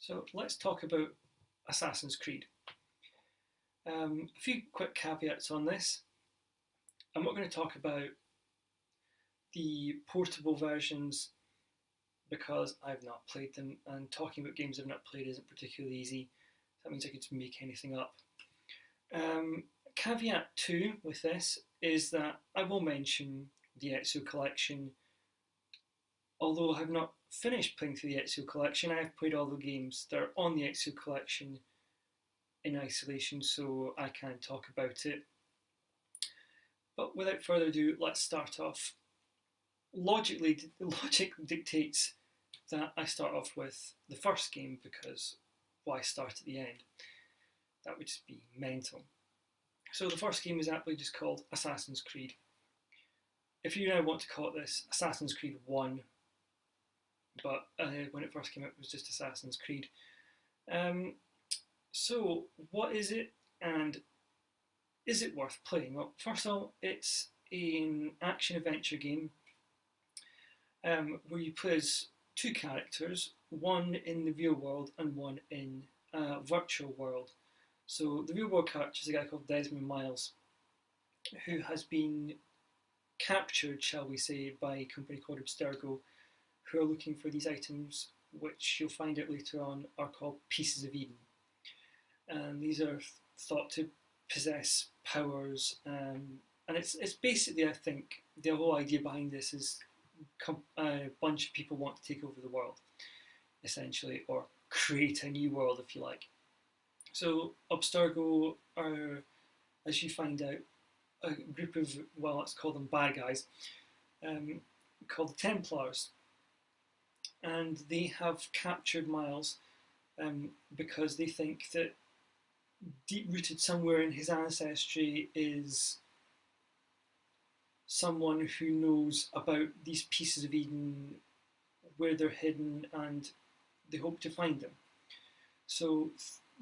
So let's talk about Assassin's Creed. A few quick caveats on this. I'm not going to talk about the portable versions because I've not played them, and talking about games I've not played isn't particularly easy. That means I could make anything up. Caveat 2 with this is that I will mention the Ezio Collection. Although I have not finished playing through the Ezio Collection, I have played all the games that are on the Ezio Collection in isolation, so I can talk about it. But without further ado, let's start off. Logic dictates that I start off with the first game because why start at the end? That would just be mental. So the first game is aptly just called Assassin's Creed. If you now want to call it this, Assassin's Creed 1, but when it first came out it was just Assassin's Creed. So what is it, and is it worth playing? Well, first of all, it's an action-adventure game where you play as two characters, one in the real world and one in a virtual world. So the real world character is a guy called Desmond Miles, who has been captured, shall we say, by a company called Abstergo, who are looking for these items, which you'll find out later on are called Pieces of Eden. And these are thought to possess powers, and it's basically, I think, the whole idea behind this is a bunch of people want to take over the world, essentially, or create a new world, if you like. So Abstergo are, as you find out, a group of, well, let's call them bad guys, called the Templars. And they have captured Miles because they think that deep-rooted somewhere in his ancestry is someone who knows about these pieces of Eden, where they're hidden, and they hope to find them. So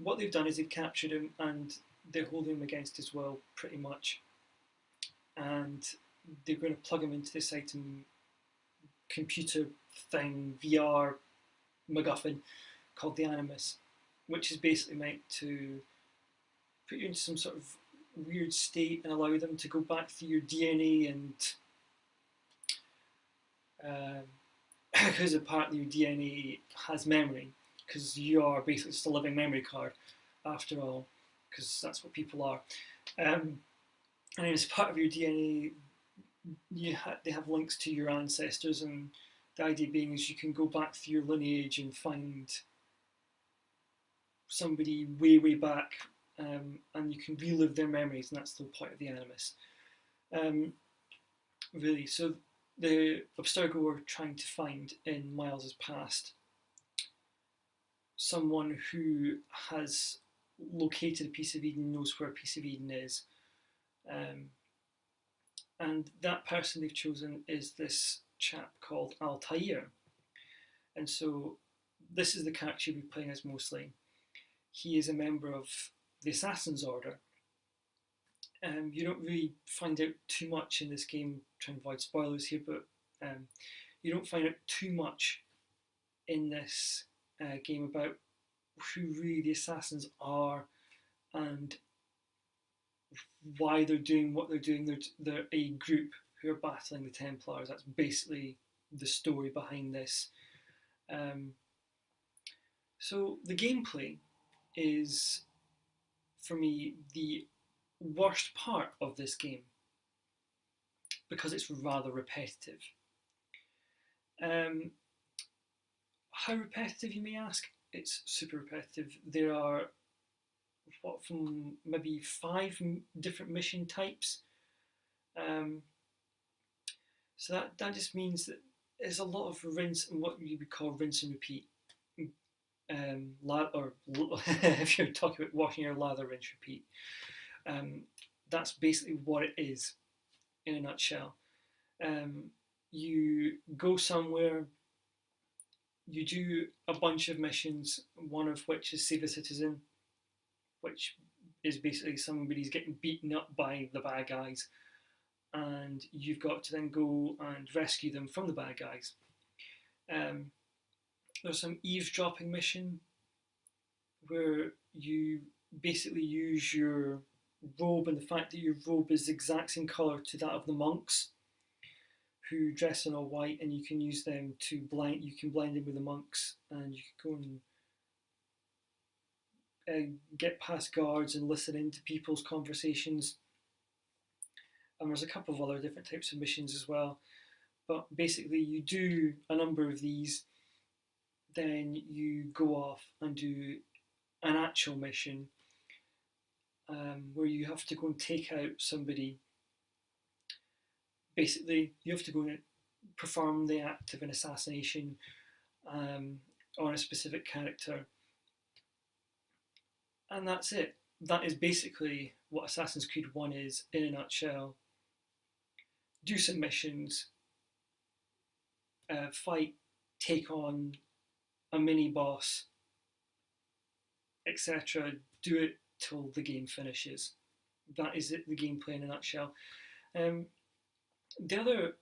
what they've done is they've captured him and they're holding him against his will, pretty much. And they're going to plug him into this item computer thing, VR MacGuffin, called the Animus, which is basically meant to put you into some sort of weird state and allow them to go back through your DNA, and because apparently your DNA has memory, because you are basically just a living memory card after all, because that's what people are. And as part of your DNA, they have links to your ancestors, and the idea being is you can go back through your lineage and find somebody way, way back, and you can relive their memories, and that's the point of the Animus. Really, so the Abstergo are trying to find in Miles's past someone who has located a piece of Eden, knows where a piece of Eden is, and that person they've chosen is this chap called Altair. And so this is the character you'll be playing as mostly. He is a member of the Assassin's Order. You don't really find out too much in this game, trying to avoid spoilers here, but you don't find out too much in this game about who really the Assassins are and why they're doing what they're doing. They're a group who are battling the Templars. That's basically the story behind this. So the gameplay is, for me, the worst part of this game because it's rather repetitive. How repetitive, you may ask? It's super repetitive. There are from maybe 5 different mission types. So that just means that there's a lot of rinse and what you would call rinse and repeat. Or if you're talking about washing your lather, rinse, repeat. That's basically what it is in a nutshell. You go somewhere, you do a bunch of missions, one of which is Save a Citizen, which is basically somebody's getting beaten up by the bad guys, and you've got to then go and rescue them from the bad guys. There's some eavesdropping mission, where you basically use your robe and the fact that your robe is the exact same colour to that of the monks who dress in all white, and you can use them to blind. You can blend in with the monks, and you can go and get past guards and listen into people's conversations. And there's a couple of other different types of missions as well. But basically, you do a number of these, then you go off and do an actual mission where you have to go and take out somebody. Basically, you have to go and perform the act of an assassination on a specific character, and that's it. That is basically what Assassin's Creed 1 is in a nutshell. Do some missions, fight, take on a mini boss, etc. Do it till the game finishes. That is it, the gameplay in a nutshell. Um, the other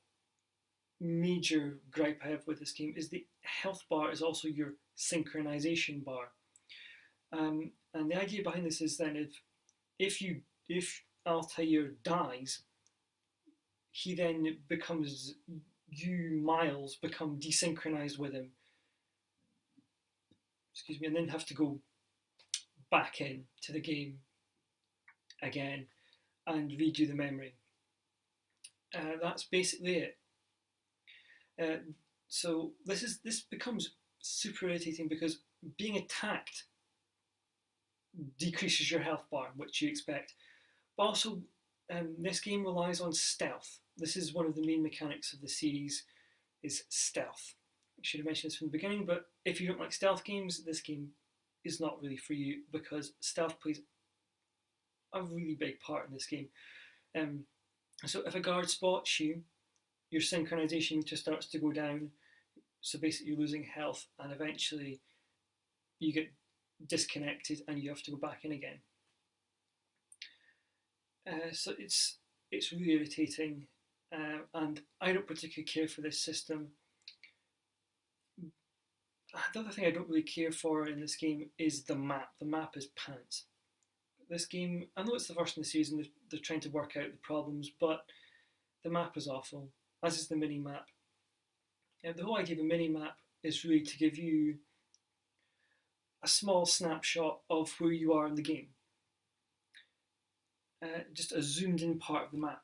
major gripe I have with this game is the health bar is also your synchronization bar. And the idea behind this is then if Altair dies, he then becomes you Miles become desynchronized with him. Excuse me, and then have to go back in to the game again and redo the memory. That's basically it. So this becomes super irritating because being attacked decreases your health bar, which you expect. But also, this game relies on stealth. This is one of the main mechanics of the series, is stealth. I should have mentioned this from the beginning, but if you don't like stealth games, this game is not really for you because stealth plays a really big part in this game. So if a guard spots you, your synchronization meter starts to go down. So basically, you're losing health, and eventually, you get disconnected, and you have to go back in again. So it's really irritating, and I don't particularly care for this system. The other thing I don't really care for in this game is the map. The map is pants. This game, I know it's the first in the season, they're trying to work out the problems, but the map is awful, as is the mini map. The whole idea of a mini map is really to give you a small snapshot of where you are in the game. Just a zoomed in part of the map,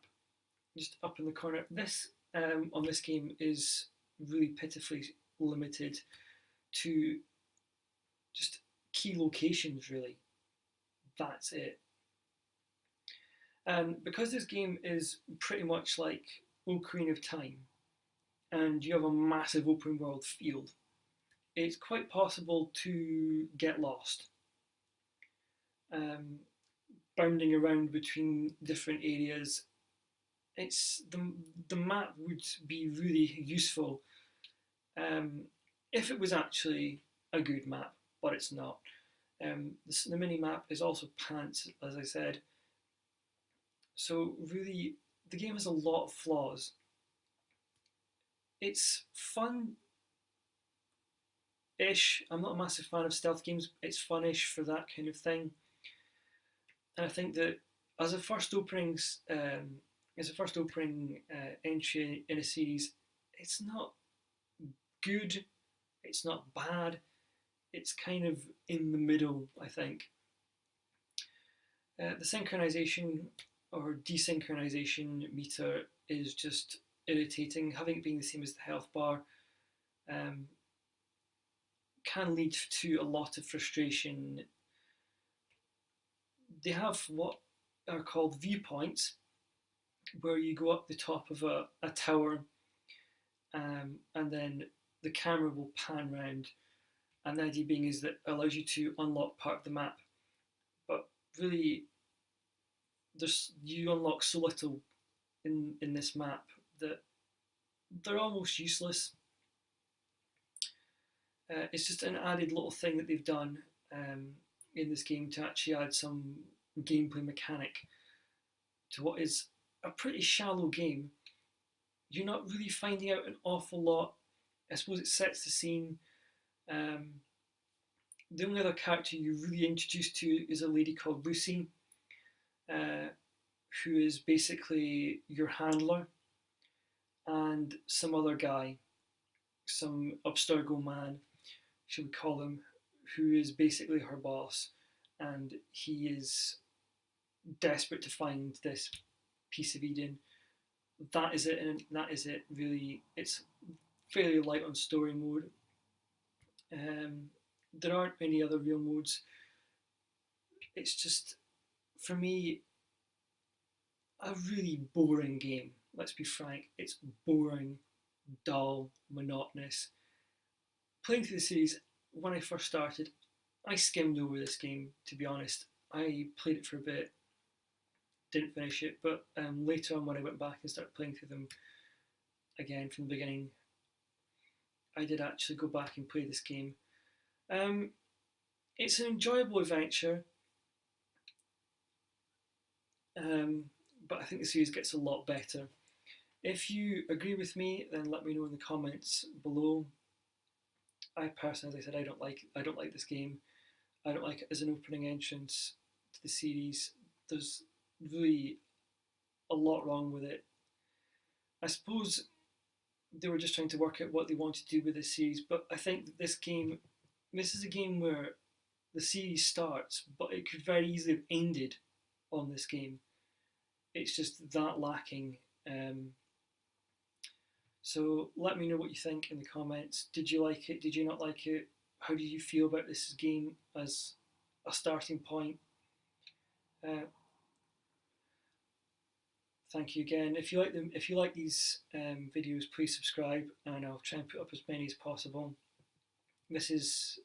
just up in the corner. This on this game is really pitifully limited to just key locations, really. That's it. And because this game is pretty much like Ocarina of Time, and you have a massive open world field, it's quite possible to get lost. Um, Bounding around between different areas, it's the map would be really useful if it was actually a good map, but it's not. The mini map is also pants, as I said. So really, the game has a lot of flaws. It's fun-ish. I'm not a massive fan of stealth games. It's fun-ish for that kind of thing. And I think that as a first opening entry in a series, it's not good. It's not bad. It's kind of in the middle, I think. The synchronization or desynchronization meter is just irritating. Having it being the same as the health bar can lead to a lot of frustration. They have what are called viewpoints, where you go up the top of a tower and then the camera will pan round, and the idea being is that it allows you to unlock part of the map. But really, you unlock so little in this map that they're almost useless. It's just an added little thing that they've done in this game to actually add some gameplay mechanic to what is a pretty shallow game. You're not really finding out an awful lot. I suppose it sets the scene. The only other character you're really introduced to is a lady called Lucy, uh, who is basically your handler, and some other guy, some Abstergo man, should we call him, who is basically her boss, and he is desperate to find this piece of Eden. That is it, and that is it. Really, it's fairly light on story mode. Um, there aren't any other real modes. It's just, for me, a really boring game. Let's be frank. It's boring, dull, monotonous. Playing through the series, when I first started, I skimmed over this game, to be honest. I played it for a bit, didn't finish it, but later on when I went back and started playing through them again from the beginning, I did actually go back and play this game. Um, it's an enjoyable adventure, um, but I think the series gets a lot better. If you agree with me, then let me know in the comments below. I personally, as I said, I don't like this game. I don't like it as an opening entrance to the series. There's really a lot wrong with it. I suppose they were just trying to work out what they wanted to do with this series, but I think that this is a game where the series starts, but it could very easily have ended on this game. It's just that lacking. Um, so let me know what you think in the comments. Did you like it? Did you not like it? How did you feel about this game as a starting point? Uh, Thank you again. If you like them, if you like these videos, please subscribe, and I'll try and put up as many as possible. This is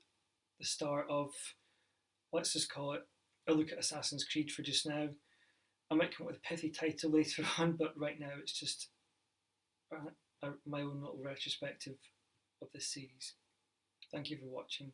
the start of, let's just call it, a look at Assassin's Creed for just now. I might come up with a pithy title later on, but right now it's just my own little retrospective of this series. Thank you for watching.